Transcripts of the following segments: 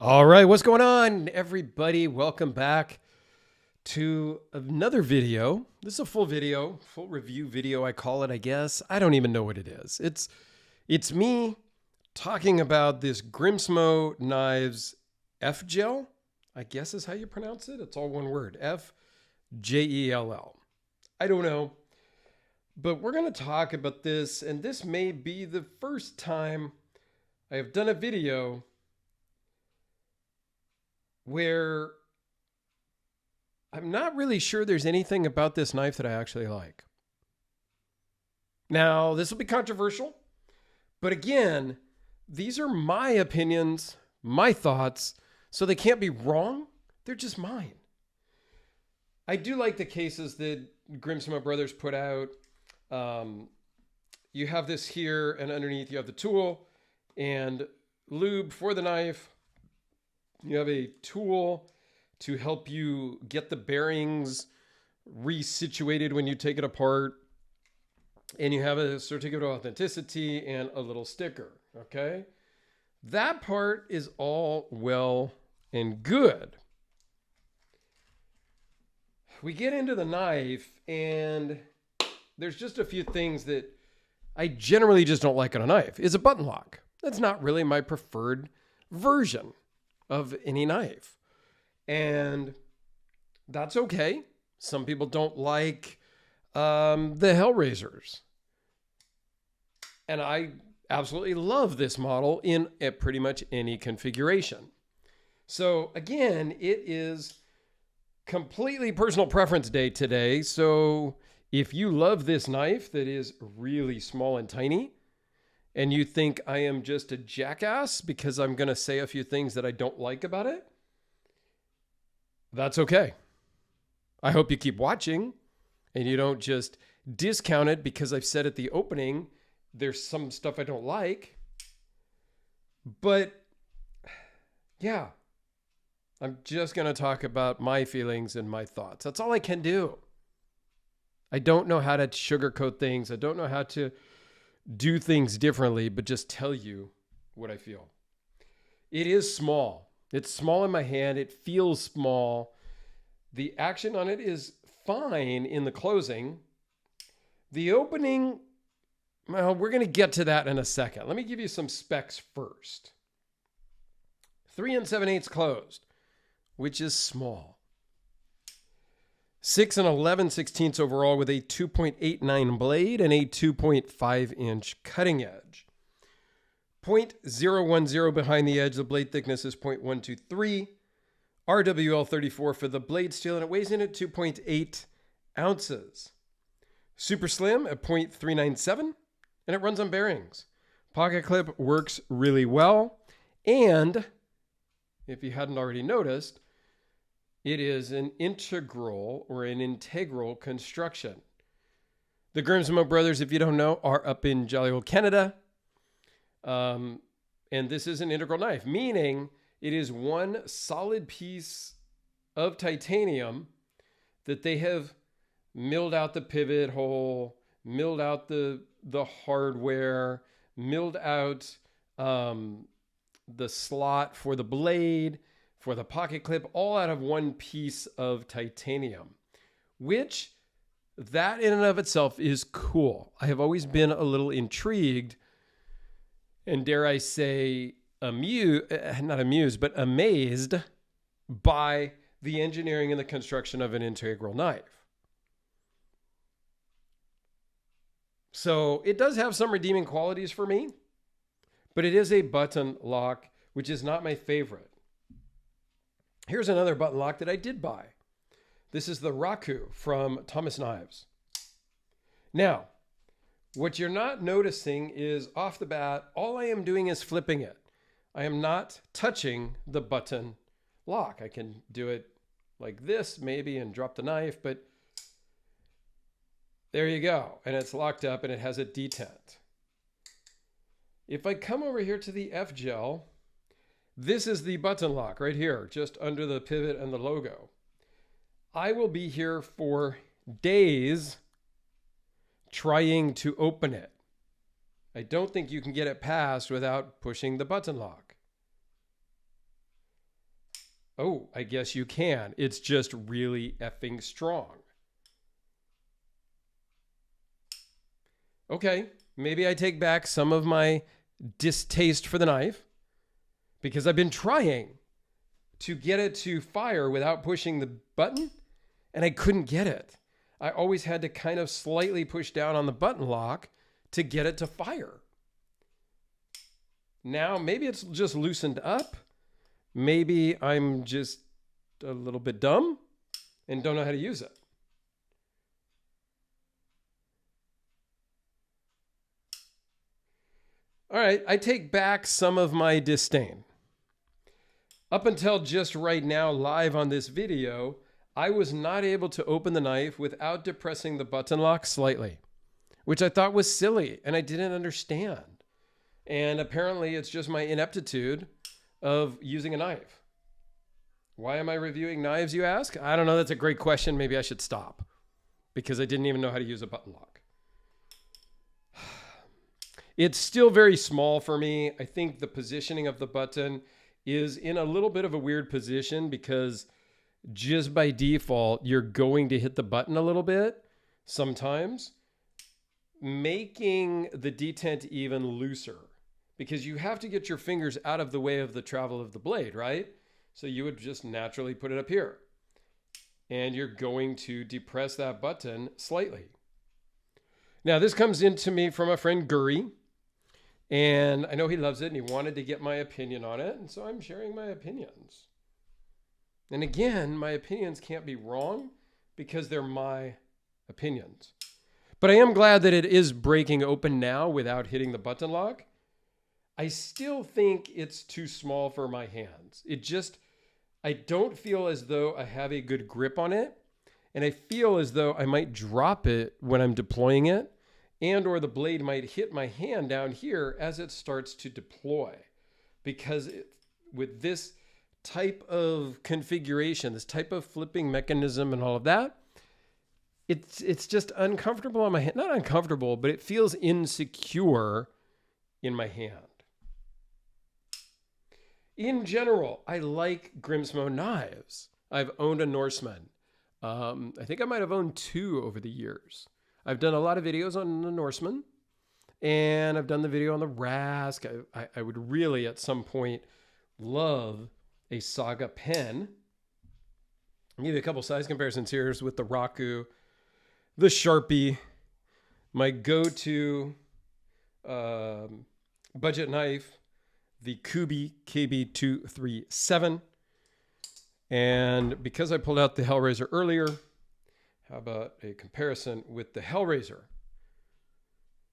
All right, what's going on, everybody? Welcome back to another video. This is a full video, full review video, I call it, I guess. I don't even know what it is. It's me talking about this Grimsmo knives FJELL, I guess is how you pronounce it. It's all one word, FJELL. I don't know, but we're going to talk about this, and this may be the first time I have done a video where I'm not really sure there's anything about this knife that I actually like. Now, this will be controversial, but again, these are my opinions, my thoughts, so they can't be wrong. They're just mine. I do like the cases that Grimsmo Brothers put out. You have this here, and underneath you have the tool and lube for the knife. You have a tool to help you get the bearings resituated when you take it apart. And you have a certificate of authenticity and a little sticker, okay? That part is all well and good. We get into the knife, and there's just a few things that I generally just don't like on a knife. It's a button lock. That's not really my preferred version of any knife. And that's okay. Some people don't like the Hellraisers. And I absolutely love this model in pretty much any configuration. So again, it is completely personal preference day today. So if you love this knife that is really small and tiny, and you think I am just a jackass because I'm going to say a few things that I don't like about it, that's okay. I hope you keep watching and you don't just discount it because I've said at the opening, there's some stuff I don't like. But yeah, I'm just going to talk about my feelings and my thoughts. That's all I can do. I don't know how to sugarcoat things. I don't know how to do things differently, but just tell you what I feel. It is small. It's small in my hand. It feels small. The action on it is fine in the closing. The opening, well, we're going to get to that in a second. Let me give you some specs first. 3 7/8 closed, which is small. 6 11/16 overall with a 2.89 blade and a 2.5 inch cutting edge. 0.010 behind the edge. The blade thickness is 0.123. RWL 34 for the blade steel, and it weighs in at 2.8 ounces. Super slim at 0.397, and it runs on bearings. Pocket clip works really well. And if you hadn't already noticed, it is an integral construction. The Grimsmo Brothers, if you don't know, are up in jolly old Canada. And this is an integral knife, meaning it is one solid piece of titanium that they have milled out the pivot hole, milled out the hardware, milled out the slot for the blade, for the pocket clip, all out of one piece of titanium, which that in and of itself is cool. I have always been a little intrigued and, dare I say, not amused, but amazed by the engineering and the construction of an integral knife. So it does have some redeeming qualities for me, but it is a button lock, which is not my favorite. Here's another button lock that I did buy. This is the Raku from Thomas Knives. Now, what you're not noticing is off the bat, all I am doing is flipping it. I am not touching the button lock. I can do it like this maybe and drop the knife, but there you go. And it's locked up and it has a detent. If I come over here to the FJELL, this is the button lock right here, just under the pivot and the logo. I will be here for days trying to open it. I don't think you can get it past without pushing the button lock. Oh, I guess you can. It's just really effing strong. Okay, maybe I take back some of my distaste for the knife because I've been trying to get it to fire without pushing the button and I couldn't get it. I always had to kind of slightly push down on the button lock to get it to fire. Now, maybe it's just loosened up. Maybe I'm just a little bit dumb and don't know how to use it. All right, I take back some of my disdain. Up until just right now, live on this video, I was not able to open the knife without depressing the button lock slightly, which I thought was silly and I didn't understand. And apparently it's just my ineptitude of using a knife. Why am I reviewing knives, you ask? I don't know. That's a great question. Maybe I should stop because I didn't even know how to use a button lock. It's still very small for me. I think the positioning of the button is in a little bit of a weird position because just by default, you're going to hit the button a little bit sometimes, making the detent even looser because you have to get your fingers out of the way of the travel of the blade, right? So you would just naturally put it up here and you're going to depress that button slightly. Now, this comes into me from a friend, Guri. And I know he loves it and he wanted to get my opinion on it. And so I'm sharing my opinions. And again, my opinions can't be wrong because they're my opinions. But I am glad that it is breaking open now without hitting the button lock. I still think it's too small for my hands. I don't feel as though I have a good grip on it. And I feel as though I might drop it when I'm deploying it. And or the blade might hit my hand down here as it starts to deploy. Because with this type of configuration, this type of flipping mechanism and all of that, it's just uncomfortable on my hand. Not uncomfortable, but it feels insecure in my hand. In general, I like Grimsmo knives. I've owned a Norseman. I think I might have owned 2 over the years. I've done a lot of videos on the Norseman, and I've done the video on the Rask. I would really, at some point, love a Saga pen. I'll give you a couple size comparisons here with the Raku, the Sharpie, my go-to budget knife, the Kubi KB237. And because I pulled out the Hellraiser earlier, how about a comparison with the Hellraiser?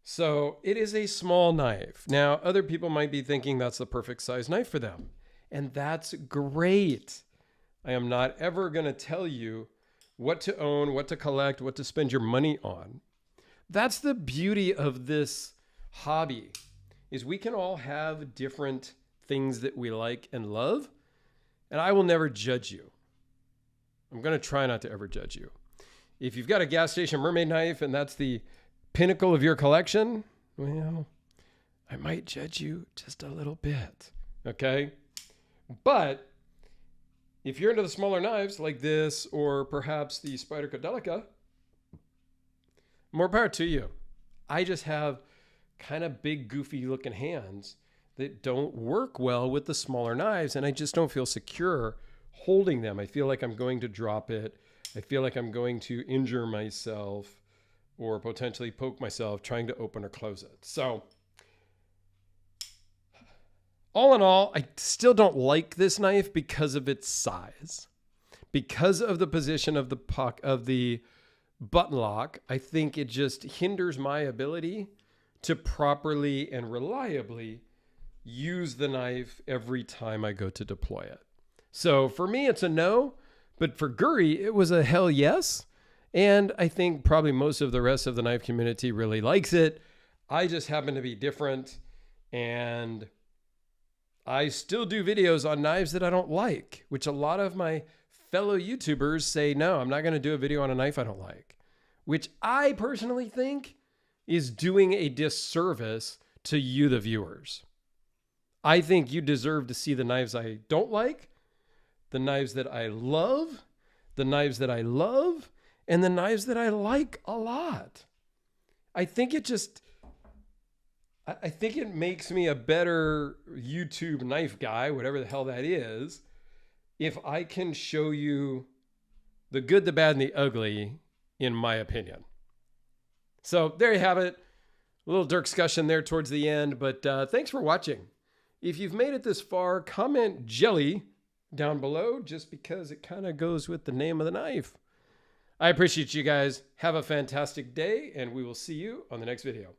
So it is a small knife. Now, other people might be thinking that's the perfect size knife for them. And that's great. I am not ever going to tell you what to own, what to collect, what to spend your money on. That's the beauty of this hobby, is we can all have different things that we like and love. And I will never judge you. I'm going to try not to ever judge you. If you've got a gas station mermaid knife and that's the pinnacle of your collection, well, I might judge you just a little bit, okay? But if you're into the smaller knives like this or perhaps the Spyderco Delica, more power to you. I just have kind of big, goofy looking hands that don't work well with the smaller knives, and I just don't feel secure holding them. I feel like I'm going to drop it. I feel like I'm going to injure myself or potentially poke myself trying to open or close it. So all in all, I still don't like this knife because of its size. Because of the position of the button lock, I think it just hinders my ability to properly and reliably use the knife every time I go to deploy it. So for me, it's a no. But for Guri, it was a hell yes. And I think probably most of the rest of the knife community really likes it. I just happen to be different. And I still do videos on knives that I don't like, which a lot of my fellow YouTubers say, no, I'm not going to do a video on a knife I don't like, which I personally think is doing a disservice to you, the viewers. I think you deserve to see the knives I don't like, the knives that I love, the knives that I love, and the knives that I like a lot. I think it makes me a better YouTube knife guy, whatever the hell that is, if I can show you the good, the bad, and the ugly, in my opinion. So there you have it. A little discussion there towards the end, but thanks for watching. If you've made it this far, comment jelly down below, just because it kind of goes with the name of the knife. I appreciate you guys. Have a fantastic day, and we will see you on the next video.